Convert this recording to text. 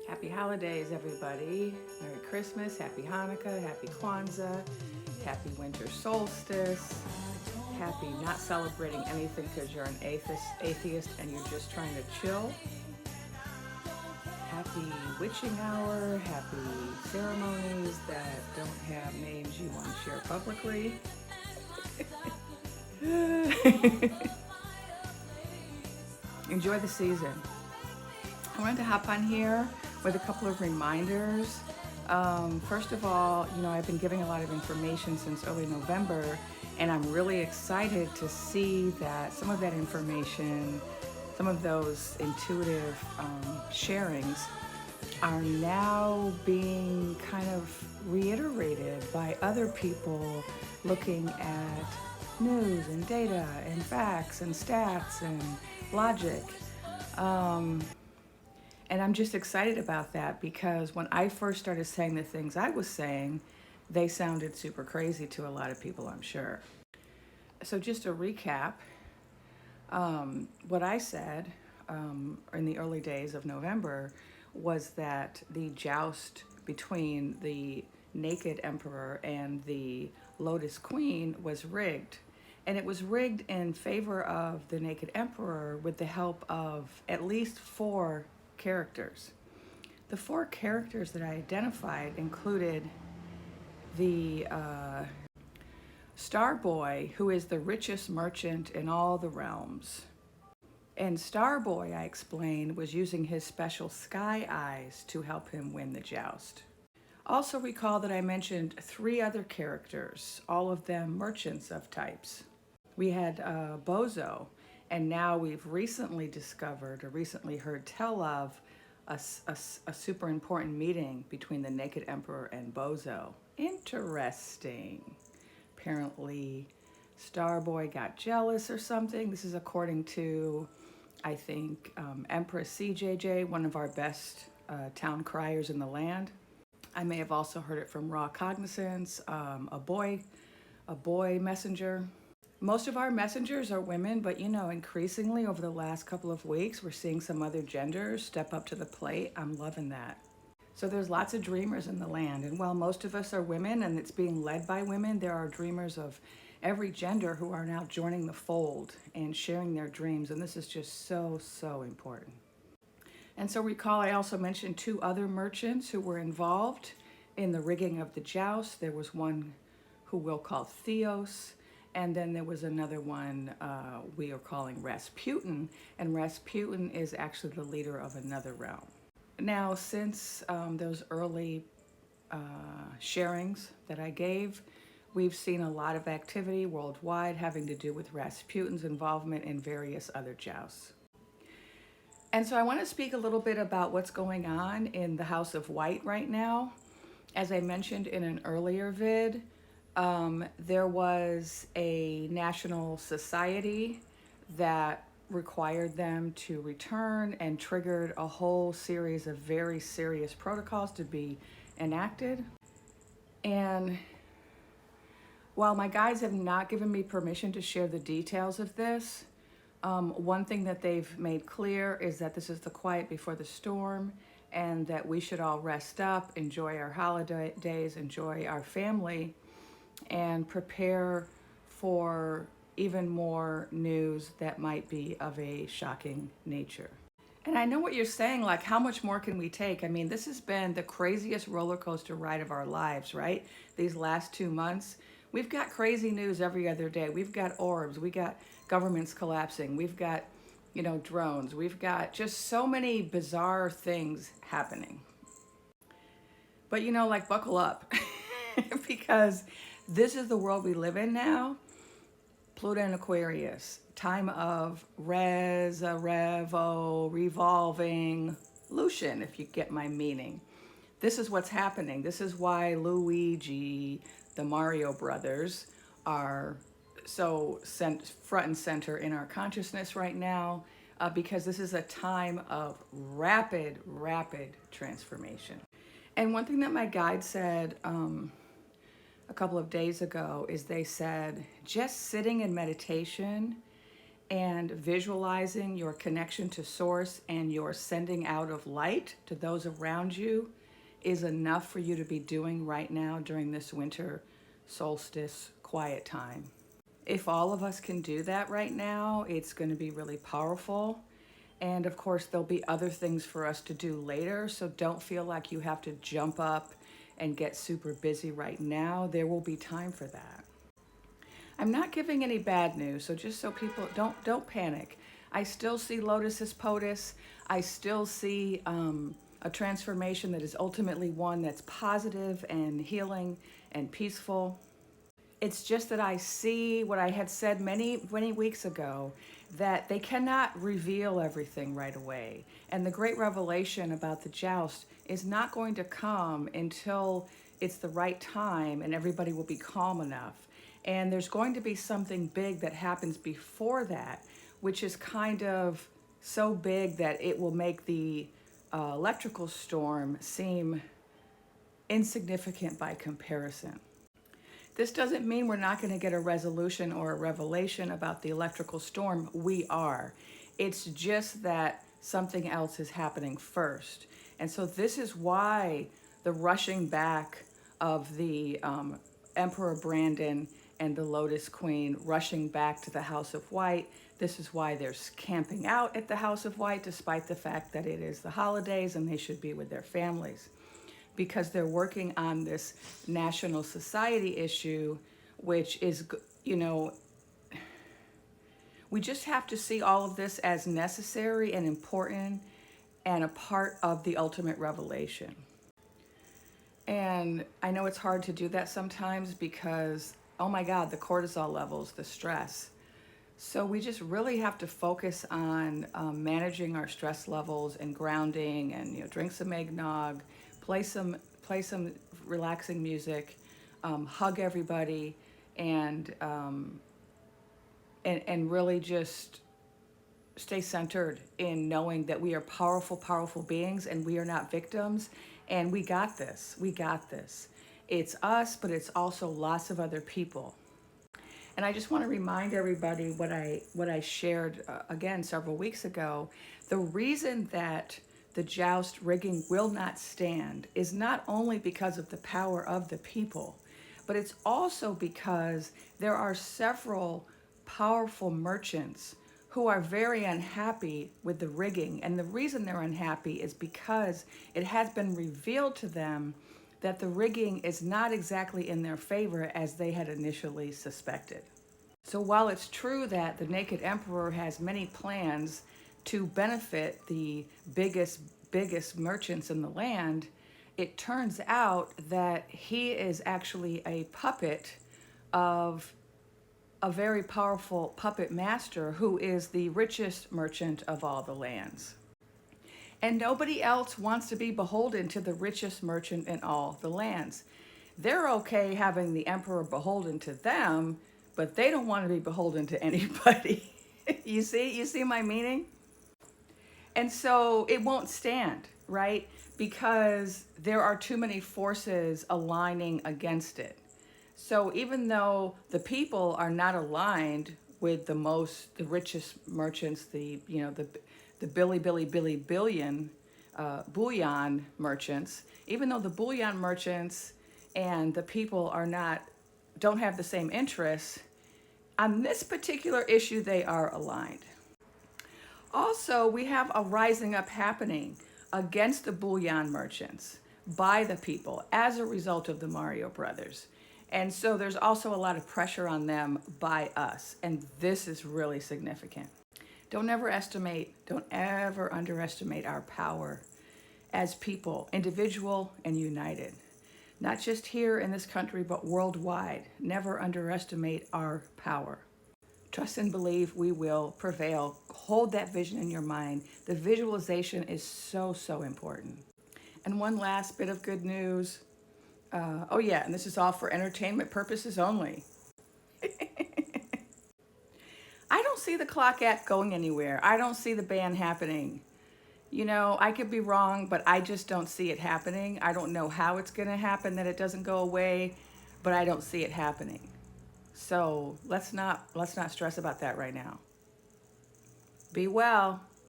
Happy holidays, everybody. Merry Christmas, Happy Hanukkah, Happy Kwanzaa, Happy Winter Solstice, Happy not celebrating anything because you're an atheist and you're just trying to chill. Happy witching hour, happy ceremonies that don't have names you want to share publicly. Enjoy the season. I wanted to hop on here with a couple of reminders. First of all, I've been giving a lot of information since early November, and I'm really excited to see that some of that information, some of those intuitive sharings are now being kind of reiterated by other people looking at news and data and facts and stats and logic. And I'm just excited about that because when I first started saying the things I was saying, they sounded super crazy to a lot of people, I'm sure. So just a recap, what I said in the early days of November was that the joust between the naked emperor and the lotus queen was rigged. And it was rigged in favor of the naked emperor with the help of at least four characters. The four characters that I identified included the Starboy, who is the richest merchant in all the realms. And Starboy, I explained, was using his special sky eyes to help him win the joust. Also recall that I mentioned three other characters, all of them merchants of types. We had Bozo, and now we've recently discovered or recently heard tell of a super important meeting between the Naked Emperor and Bozo. Interesting. Apparently, Starboy got jealous or something. This is according to, I think, Empress CJJ, one of our best town criers in the land. I may have also heard it from Raw Cognizance, a boy messenger. Most of our messengers are women, but increasingly over the last couple of weeks, we're seeing some other genders step up to the plate. I'm loving that. So there's lots of dreamers in the land. And while most of us are women and it's being led by women, there are dreamers of every gender who are now joining the fold and sharing their dreams. And this is just so, so important. And so recall, I also mentioned two other merchants who were involved in the rigging of the joust. There was one who we'll call Theos, and then there was another one we are calling Rasputin, and Rasputin is actually the leader of another realm. Now, since those early sharings that I gave, we've seen a lot of activity worldwide having to do with Rasputin's involvement in various other jousts. And so I want to speak a little bit about what's going on in the House of White right now. As I mentioned in an earlier vid, there was a national society that required them to return and triggered a whole series of very serious protocols to be enacted. And while my guides have not given me permission to share the details of this, one thing that they've made clear is that this is the quiet before the storm and that we should all rest up, enjoy our holidays, enjoy our family, and prepare for even more news that might be of a shocking nature. And I know what you're saying, like, how much more can we take? I mean, this has been the craziest roller coaster ride of our lives, right? These last 2 months. We've got crazy news every other day. We've got orbs, we got governments collapsing, we've got, drones, we've got just so many bizarre things happening. But buckle up because this is the world we live in now. Pluto and Aquarius, time of revolving, Lucian, if you get my meaning. This is what's happening. This is why Luigi, the Mario brothers, are so front and center in our consciousness right now, because this is a time of rapid transformation. And one thing that my guide said a couple of days ago is they said, just sitting in meditation and visualizing your connection to source and your sending out of light to those around you is enough for you to be doing right now during this winter solstice quiet time. If all of us can do that right now, it's going to be really powerful. And of course, there'll be other things for us to do later. So don't feel like you have to jump up and get super busy right now. There will be time for that. I'm not giving any bad news, so just so people don't panic. I still see Lotus POTUS. I still see a transformation that is ultimately one that's positive and healing and peaceful. It's just that I see what I had said many weeks ago, that they cannot reveal everything right away. And the great revelation about the joust is not going to come until it's the right time and everybody will be calm enough. And there's going to be something big that happens before that, which is kind of so big that it will make the electrical storm seem insignificant by comparison. This doesn't mean we're not going to get a resolution or a revelation about the electrical storm. We are. It's just that something else is happening first. And so this is why the rushing back of the Emperor Brandon and the Lotus Queen rushing back to the House of White. This is why they're camping out at the House of White, despite the fact that it is the holidays and they should be with their families, because they're working on this national society issue, which is, we just have to see all of this as necessary and important and a part of the ultimate revelation. And I know it's hard to do that sometimes because, oh my God, the cortisol levels, the stress. So we just really have to focus on managing our stress levels and grounding, and drink some eggnog, play some relaxing music, hug everybody, and really just stay centered in knowing that we are powerful beings and we are not victims, and we got this. It's us, but it's also lots of other people. And I just want to remind everybody what I shared again several weeks ago. The reason that the joust rigging will not stand is not only because of the power of the people, but it's also because there are several powerful merchants who are very unhappy with the rigging. And the reason they're unhappy is because it has been revealed to them that the rigging is not exactly in their favor as they had initially suspected. So while it's true that the Naked Emperor has many plans to benefit the biggest merchants in the land, it turns out that he is actually a puppet of a very powerful puppet master who is the richest merchant of all the lands. And nobody else wants to be beholden to the richest merchant in all the lands. They're okay having the emperor beholden to them, but they don't want to be beholden to anybody. You see my meaning? And so it won't stand, right? Because there are too many forces aligning against it. So even though the people are not aligned with the richest merchants, the billion bullion merchants, even though the bullion merchants and the people don't have the same interests, on this particular issue, they are aligned. Also, we have a rising up happening against the bullion merchants by the people as a result of the Mario Brothers. And so there's also a lot of pressure on them by us. And this is really significant. Don't ever underestimate our power as people, individual and united. Not just here in this country, but worldwide. Never underestimate our power. Trust and believe we will prevail. Hold that vision in your mind. The visualization is so important. And one last bit of good news. And this is all for entertainment purposes only. I don't see the clock act going anywhere. I don't see the ban happening. I could be wrong, but I just don't see it happening. I don't know how it's going to happen, that it doesn't go away, but I don't see it happening. So let's not stress about that right now. Be well.